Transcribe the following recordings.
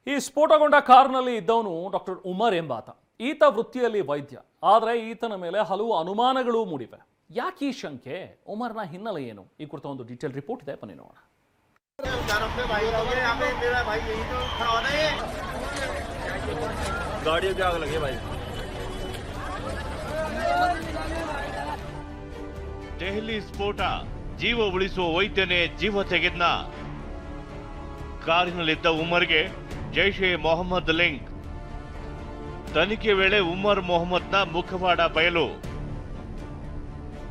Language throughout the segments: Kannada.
ಈ ಸ್ಫೋಟಗೊಂಡ ಕಾರ್ನಲ್ಲಿ ಇದ್ದವನು ಡಾಕ್ಟರ್ ಉಮರ್ ಎಂಬಾತ. ಈತ ವೃತ್ತಿಯಲ್ಲಿ ವೈದ್ಯ. ಆದರೆ ಈತನ ಮೇಲೆ ಹಲವು ಅನುಮಾನಗಳು ಮೂಡಿವೆ. ಯಾಕೆ ಈ ಶಂಕೆ? ಉಮರ್ನ ಹಿನ್ನೆಲೆ ಏನು? ಈ ಕುರಿತ ಒಂದು ಡೀಟೇಲ್ ರಿಪೋರ್ಟ್ ಇದೆ, ಬನ್ನಿ ನೋಡೋಣ. ದೆಹಲಿ ಸ್ಫೋಟ, ಜೀವ ಉಳಿಸುವ ವೈದ್ಯನೇ ಜೀವ ತೆಗೆದ್ನ. ಕಾರಿನಲ್ಲಿದ್ದ ಉಮರ್ಗೆ ಜೈಷ್ ಎ ಮೊಹಮ್ಮದ್ ಲಿಂಕ್. ತನಿಖೆ ವೇಳೆ ಉಮರ್ ಮೊಹಮ್ಮದ್ನ ಮುಖವಾಡ ಬಯಲು.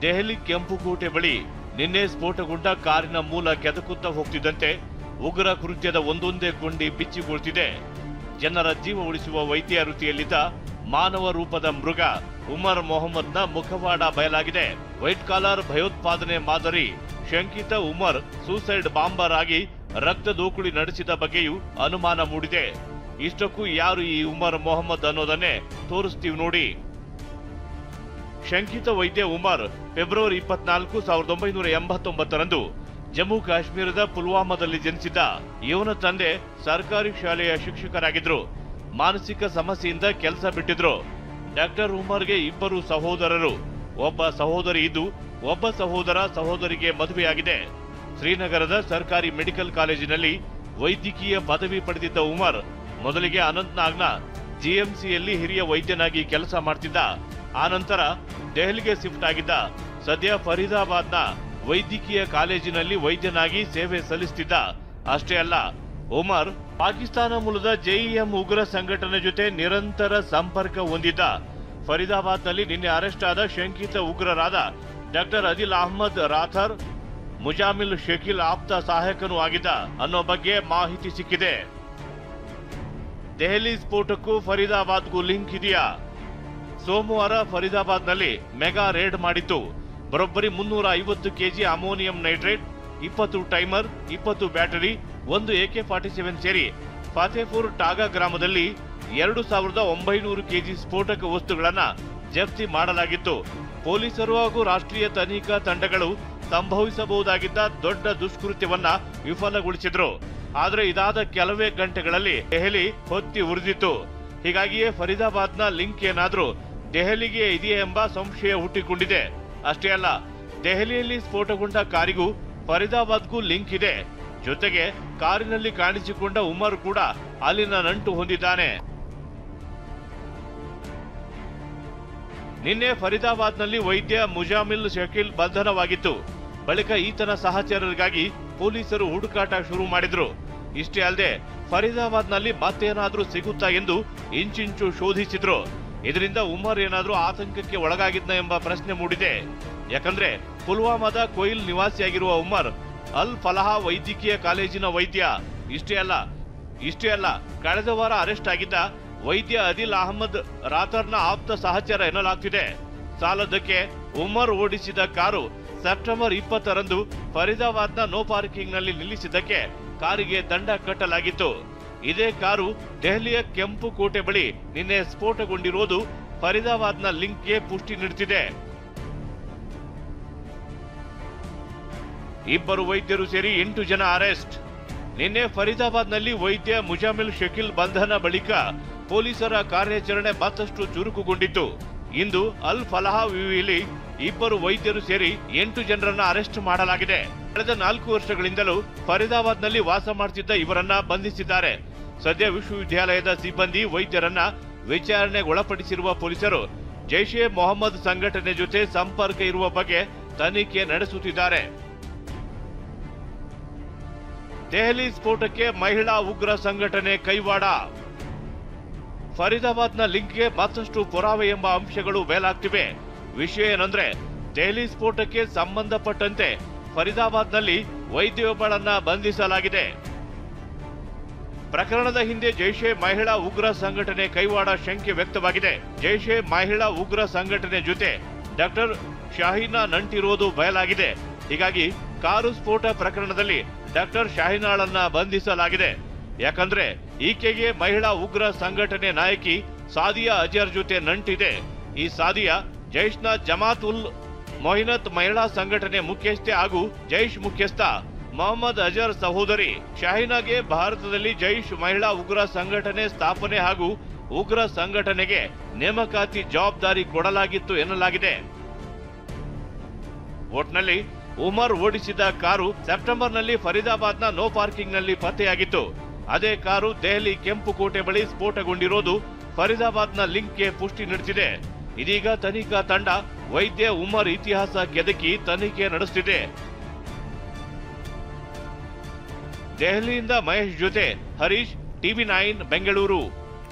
ದೆಹಲಿ ಕೆಂಪುಕೋಟೆ ಬಳಿ ನಿನ್ನೆ ಸ್ಫೋಟಗೊಂಡ ಕಾರಿನ ಮೂಲ ಕೆದಕುತ್ತಾ ಹೋಗ್ತಿದ್ದಂತೆ ಉಗ್ರ ಕೃತ್ಯದ ಒಂದೊಂದೇ ಕೊಂಡಿ ಬಿಚ್ಚಿಕೊಳ್ತಿದೆ. ಜನರ ಜೀವ ಉಳಿಸುವ ವೈದ್ಯ ವೃತ್ತಿಯಲ್ಲಿದ್ದ ಮಾನವ ರೂಪದ ಮೃಗ ಉಮರ್ ಮೊಹಮ್ಮದ್ನ ಮುಖವಾಡ ಬಯಲಾಗಿದೆ. ವೈಟ್ ಕಾಲರ್ ಭಯೋತ್ಪಾದನೆ ಮಾದರಿ ಶಂಕಿತ ಉಮರ್ ಸೂಸೈಡ್ ಬಾಂಬರ್ ಆಗಿ ರಕ್ತ ದೋಕುಳಿ ನಡೆಸಿದ ಬಗ್ಗೆಯೂ ಅನುಮಾನ ಮೂಡಿದೆ. ಇಷ್ಟಕ್ಕೂ ಯಾರು ಈ ಉಮರ್ ಮೊಹಮ್ಮದ್ ಅನ್ನೋದನ್ನೇ ತೋರಿಸ್ತೀವಿ ನೋಡಿ. ಶಂಕಿತ ವೈದ್ಯ ಉಮರ್ ಫೆಬ್ರವರಿ 24, 1989ರಂದು ಜಮ್ಮು ಕಾಶ್ಮೀರದ ಪುಲ್ವಾಮಾದಲ್ಲಿ ಜನಿಸಿದ್ದ. ಇವನ ತಂದೆ ಸರ್ಕಾರಿ ಶಾಲೆಯ ಶಿಕ್ಷಕರಾಗಿದ್ರು. ಮಾನಸಿಕ ಸಮಸ್ಯೆಯಿಂದ ಕೆಲಸ ಬಿಟ್ಟಿದ್ರು. ಡಾಕ್ಟರ್ ಉಮರ್ಗೆ ಇಬ್ಬರು ಸಹೋದರರು. ಒಬ್ಬ ಸಹೋದರಿ ಇದ್ದು ಒಬ್ಬ ಸಹೋದರಿಗೆ ಮದುವೆಯಾಗಿದೆ. ಶ್ರೀನಗರದ ಸರ್ಕಾರಿ ಮೆಡಿಕಲ್ ಕಾಲೇಜಿನಲ್ಲಿ ವೈದ್ಯಕೀಯ ಪದವಿ ಪಡೆದಿದ್ದ ಉಮರ್ ಮೊದಲಿಗೆ ಅನಂತ್ನಾಗ್ನ ಜಿಎಂಸಿಯಲ್ಲಿ ಹಿರಿಯ ವೈದ್ಯನಾಗಿ ಕೆಲಸ ಮಾಡ್ತಿದ್ದ. ಆನಂತರ ದೆಹಲಿಗೆ ಶಿಫ್ಟ್ ಆಗಿದ್ದ. ಸದ್ಯ ಫರೀದಾಬಾದ್ನ ವೈದ್ಯಕೀಯ ಕಾಲೇಜಿನಲ್ಲಿ ವೈದ್ಯನಾಗಿ ಸೇವೆ ಸಲ್ಲಿಸುತ್ತಿದ್ದ. ಅಷ್ಟೇ ಅಲ್ಲ, ಉಮರ್ ಪಾಕಿಸ್ತಾನ ಮೂಲದ ಜೆಇಎಂ ಉಗ್ರ ಸಂಘಟನೆ ಜೊತೆ ನಿರಂತರ ಸಂಪರ್ಕ ಹೊಂದಿದ್ದ. ಫರೀದಾಬಾದ್ನಲ್ಲಿ ನಿನ್ನೆ ಅರೆಸ್ಟ್ ಆದ ಶಂಕಿತ ಉಗ್ರರಾದ ಡಾಕ್ಟರ್ ಅದಿಲ್ ಅಹ್ಮದ್ ರಾಥರ್, ಮುಜಾಮಿಲ್ ಶಕೀಲ್ ಆಪ್ತ ಸಹಾಯಕನೂ ಆಗಿದ್ದ ಅನ್ನೋ ಬಗ್ಗೆ ಮಾಹಿತಿ ಸಿಕ್ಕಿದೆ. ದೆಹಲಿ ಸ್ಫೋಟಕ್ಕೂ ಫರೀದಾಬಾದ್ಗೂ ಲಿಂಕ್ ಇದೆಯಾ? ಸೋಮವಾರ ಫರೀದಾಬಾದ್ನಲ್ಲಿ ಮೆಗಾ ರೇಡ್ ಮಾಡಿತ್ತು. ಬರೋಬ್ಬರಿ 350 KG ammonium nitrate, 20 timer, 20 battery, 1 AK-47 ಸೇರಿ ಫತೇಪುರ್ ಟಾಗಾ ಗ್ರಾಮದಲ್ಲಿ 2900 ಕೆಜಿ ಸ್ಫೋಟಕ ವಸ್ತುಗಳನ್ನ ಜಪ್ತಿ ಮಾಡಲಾಗಿತ್ತು. ಪೊಲೀಸರು ಹಾಗೂ ರಾಷ್ಟ್ರೀಯ ತನಿಖಾ ತಂಡಗಳು ಸಂಭವಿಸಬಹುದಾಗಿದ್ದ ದೊಡ್ಡ ದುಷ್ಕೃತ್ಯವನ್ನ ವಿಫಲಗೊಳಿಸಿದ್ರು. ಆದರೆ ಇದಾದ ಕೆಲವೇ ಗಂಟೆಗಳಲ್ಲಿ ದೆಹಲಿ ಹೊತ್ತಿ ಉರಿದಿತ್ತು. ಹೀಗಾಗಿಯೇ ಫರೀದಾಬಾದ್ನ ಲಿಂಕ್ ಏನಾದ್ರೂ ದೆಹಲಿಗೆ ಇದೆಯೇ ಎಂಬ ಸಂಶಯ ಹುಟ್ಟಿಕೊಂಡಿದೆ. ಅಷ್ಟೇ ಅಲ್ಲ, ದೆಹಲಿಯಲ್ಲಿ ಸ್ಫೋಟಗೊಂಡ ಕಾರಿಗೂ ಫರೀದಾಬಾದ್ಗೂ ಲಿಂಕ್ ಇದೆ. ಜೊತೆಗೆ ಕಾರಿನಲ್ಲಿ ಕಾಣಿಸಿಕೊಂಡ ಉಮರ್ ಕೂಡ ಅಲ್ಲಿನ ನಂಟು ಹೊಂದಿದ್ದಾನೆ. ನಿನ್ನೆ ಫರೀದಾಬಾದ್ನಲ್ಲಿ ವೈದ್ಯ ಮುಜಾಮಿಲ್ ಶಕೀಲ್ ಬಂಧನವಾಗಿತ್ತು. ಬಳಿಕ ಈತನ ಸಹಚರರಿಗಾಗಿ ಪೊಲೀಸರು ಹುಡುಕಾಟ ಶುರು ಮಾಡಿದ್ರು. ಇಷ್ಟೇ ಅಲ್ಲದೆ ಫರೀದಾಬಾದ್ನಲ್ಲಿ ಮತ್ತೇನಾದ್ರೂ ಸಿಗುತ್ತಾ ಎಂದು ಇಂಚಿಂಚು ಶೋಧಿಸಿದ್ರು. ಇದರಿಂದ ಉಮರ್ ಏನಾದ್ರೂ ಆತಂಕಕ್ಕೆ ಒಳಗಾಗಿದ್ನ ಎಂಬ ಪ್ರಶ್ನೆ ಮೂಡಿದೆ. ಯಾಕಂದ್ರೆ ಪುಲ್ವಾಮಾದ ಕೊಯಿಲ್ ನಿವಾಸಿಯಾಗಿರುವ ಉಮರ್ ಅಲ್ ಫಲಾಹ್ ವೈದ್ಯಕೀಯ ಕಾಲೇಜಿನ ವೈದ್ಯ. ಇಷ್ಟೇ ಅಲ್ಲ, ಕಳೆದ ವಾರ ಅರೆಸ್ಟ್ ಆಗಿದ್ದ ವೈದ್ಯ ಅದಿಲ್ ಅಹ್ಮದ್ ರಾಥರ್ನ ಆಪ್ತ ಸಹಚರ ಎನ್ನಲಾಗ್ತಿದೆ. ಸಾಲದಕ್ಕೆ ಉಮರ್ ಓಡಿಸಿದ ಕಾರು ಸೆಪ್ಟೆಂಬರ್ 20ರಂದು ಫರೀದಾಬಾದ್ನ ನೋ ಪಾರ್ಕಿಂಗ್ ನಲ್ಲಿ ನಿಲ್ಲಿಸಿದ್ದಕ್ಕೆ ಕಾರಿಗೆ ದಂಡ ಕಟ್ಟಲಾಗಿತ್ತು. ಇದೇ ಕಾರು ದೆಹಲಿಯ ಕೆಂಪು ಕೋಟೆ ಬಳಿ ನಿನ್ನೆ ಸ್ಫೋಟಗೊಂಡಿರುವುದು ಫರೀದಾಬಾದ್ನ ಲಿಂಕ್ಗೆ ಪುಷ್ಟಿ ನೀಡುತ್ತಿದೆ. ಇಬ್ಬರು ವೈದ್ಯರು ಸೇರಿ 8 ಜನ ಅರೆಸ್ಟ್. ನಿನ್ನೆ ಫರೀದಾಬಾದ್ನಲ್ಲಿ ವೈದ್ಯ ಮುಜಾಮಿಲ್ ಶಕೀಲ್ ಬಂಧನ ಬಳಿಕ ಪೊಲೀಸರ ಕಾರ್ಯಾಚರಣೆ ಮತ್ತಷ್ಟು ಚುರುಕುಗೊಂಡಿತ್ತು. ಇಂದು ಅಲ್ ಫಲಾಹ್ ವಿವಿಯಲ್ಲಿ ಇಬ್ಬರು ವೈದ್ಯರು ಸೇರಿ 8 ಜನರನ್ನ ಅರೆಸ್ಟ್ ಮಾಡಲಾಗಿದೆ. ಕಳೆದ 4 ವರ್ಷಗಳಿಂದಲೂ ಫರೀದಾಬಾದ್ನಲ್ಲಿ ವಾಸ ಮಾಡುತ್ತಿದ್ದ ಇವರನ್ನ ಬಂಧಿಸಿದ್ದಾರೆ. ಸದ್ಯ ವಿಶ್ವವಿದ್ಯಾಲಯದ ಸಿಬ್ಬಂದಿ ವೈದ್ಯರನ್ನ ವಿಚಾರಣೆಗೊಳಪಡಿಸಿರುವ ಪೊಲೀಸರು ಜೈಷ್ ಎ ಮೊಹಮ್ಮದ್ ಸಂಘಟನೆ ಜೊತೆ ಸಂಪರ್ಕ ಇರುವ ಬಗ್ಗೆ ತನಿಖೆ ನಡೆಸುತ್ತಿದ್ದಾರೆ. ದೆಹಲಿ ಸ್ಫೋಟಕ್ಕೆ ಮಹಿಳಾ ಉಗ್ರ ಸಂಘಟನೆ ಕೈವಾಡ. ಫರೀದಾಬಾದ್ನ ಲಿಂಕ್ಗೆ ಮತ್ತಷ್ಟು ಪುರಾವೆ ಎಂಬ ಅಂಶಗಳು ಬೇಲಾಗ್ತಿವೆ. ವಿಷಯ ಏನಂದ್ರೆ, ದೆಹಲಿ ಸ್ಫೋಟಕ್ಕೆ ಸಂಬಂಧಪಟ್ಟಂತೆ ಫರೀದಾಬಾದ್ನಲ್ಲಿ ವೈದ್ಯೊಬ್ಬಳನ್ನ ಬಂಧಿಸಲಾಗಿದೆ. ಪ್ರಕರಣದ ಹಿಂದೆ ಜೈಷ್ ಎ ಮಹಿಳಾ ಉಗ್ರ ಸಂಘಟನೆ ಕೈವಾಡ ಶಂಕೆ ವ್ಯಕ್ತವಾಗಿದೆ. ಜೈಷ್ ಎ ಮಹಿಳಾ ಉಗ್ರ ಸಂಘಟನೆ ಜೊತೆ ಡಾಕ್ಟರ್ ಶಾಹೀನಾ ನಂಟಿರೋದು ಬಯಲಾಗಿದೆ. ಹೀಗಾಗಿ ಕಾರು ಸ್ಫೋಟ ಪ್ರಕರಣದಲ್ಲಿ ಡಾಕ್ಟರ್ ಶಾಹೀನಾಳನ್ನ ಬಂಧಿಸಲಾಗಿದೆ. ಯಾಕಂದ್ರೆ ಈಕೆಗೆ ಮಹಿಳಾ ಉಗ್ರ ಸಂಘಟನೆ ನಾಯಕಿ ಸಾದಿಯಾ ಅಜರ್ ಜೊತೆ ನಂಟಿದೆ. ಈ ಸಾದಿಯಾ ಜೈಷ್ನ ಜಮಾತ್ ಉಲ್ ಮೊಹಿನತ್ ಮಹಿಳಾ ಸಂಘಟನೆ ಮುಖ್ಯಸ್ಥೆ ಹಾಗೂ ಜೈಷ್ ಮುಖ್ಯಸ್ಥ ಮೊಹಮ್ಮದ್ ಅಜರ್ ಸಹೋದರಿ ಶಹೀನಾಗೆ ಭಾರತದಲ್ಲಿ ಜೈಷ್ ಮಹಿಳಾ ಉಗ್ರ ಸಂಘಟನೆ ಸ್ಥಾಪನೆ ಹಾಗೂ ಉಗ್ರ ಸಂಘಟನೆಗೆ ನೇಮಕಾತಿ ಜವಾಬ್ದಾರಿ ಕೊಡಲಾಗಿತ್ತು ಎನ್ನಲಾಗಿದೆ. ಒಟ್ನಲ್ಲಿ ಉಮರ್ ಓಡಿಸಿದ ಕಾರು ಸೆಪ್ಟೆಂಬರ್ನಲ್ಲಿ ಫರೀದಾಬಾದ್ನ ನೋ ಪಾರ್ಕಿಂಗ್ನಲ್ಲಿ ಪತ್ತೆಯಾಗಿತ್ತು. ಅದೇ ಕಾರು ದೆಹಲಿ ಕೆಂಪುಕೋಟೆ ಬಳಿ ಸ್ಫೋಟಗೊಂಡಿರೋದು ಫರೀದಾಬಾದ್ನ ಲಿಂಕ್ಗೆ ಪುಷ್ಟಿ ನೀಡುತ್ತಿದೆ. ಇದೀಗ ತನಿಖಾ ತಂಡ ವೈದ್ಯ ಉಮರ್ ಇತಿಹಾಸ ಕೆದಕಿ ತನಿಖೆ ನಡೆಸುತ್ತಿದೆ. ದೆಹಲಿಯಿಂದ ಮಹೇಶ್ ಜೊತೆ ಹರೀಶ್, ಟಿವಿ9 ಬೆಂಗಳೂರು.